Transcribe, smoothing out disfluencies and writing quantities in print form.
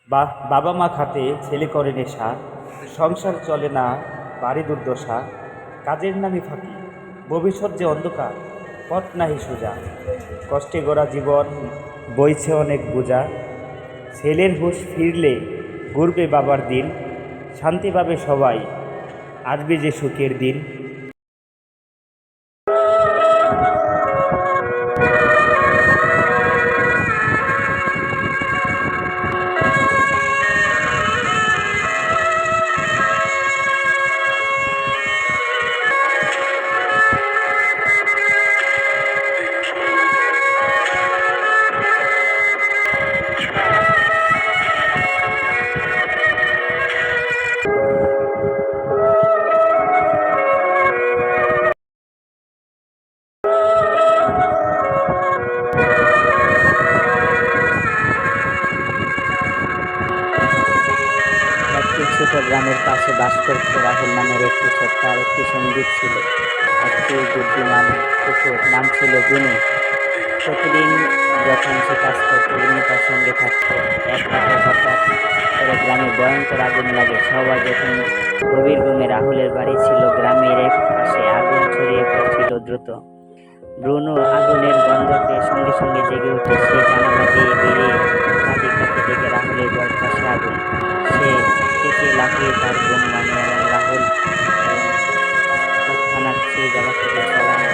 বাবা মা খাতে ছেলে করে নেশা, সংসার চলে না, বাড়ি দুর্দশা, কাজের নামে ফাঁকি, ভবিষ্যৎ যে অন্ধকার, পথ নাহি সোজা, কষ্টে গড়া জীবন বইছে অনেক বোঝা, ছেলের হুঁশ ফিরলে ঘুরবে বাবার দিন, শান্তি পাবে সবাই, আসবে যে সুখের দিন। একটি ছোট গ্রামের পাশে বাস করত রাহুল নামের একটি ছোট্ট একটি সঙ্গীত ছিল। একটি বুদ্ধিমান কুকুর, নাম ছিল বুনু। প্রতিদিন যখন সে কাজ করত, বুনু তার সঙ্গে থাকত। এক রাতে হঠাৎ করে গ্রামে ভয়ঙ্কর আগুন লাগে। সবাই যখন গভীর ঘুমে, রাহুলের বাড়ি ছিল গ্রামের এক পাশে। আগুন ছড়িয়ে পড়ছিল দ্রুত। ব্রুনো আগুনের গন্ধ পেয়ে সঙ্গে সঙ্গে জেগে উঠে। সে জানালা দিয়ে বেরিয়ে চারদিকে দেখে রাহুলের বাড়ির পাশে আগুন। সে চেঁচিয়ে লাফিয়ে তার ঘুম ভাঙে এবং রাহুল এবং তৎক্ষণাৎ সেই জায়গা থেকে চলে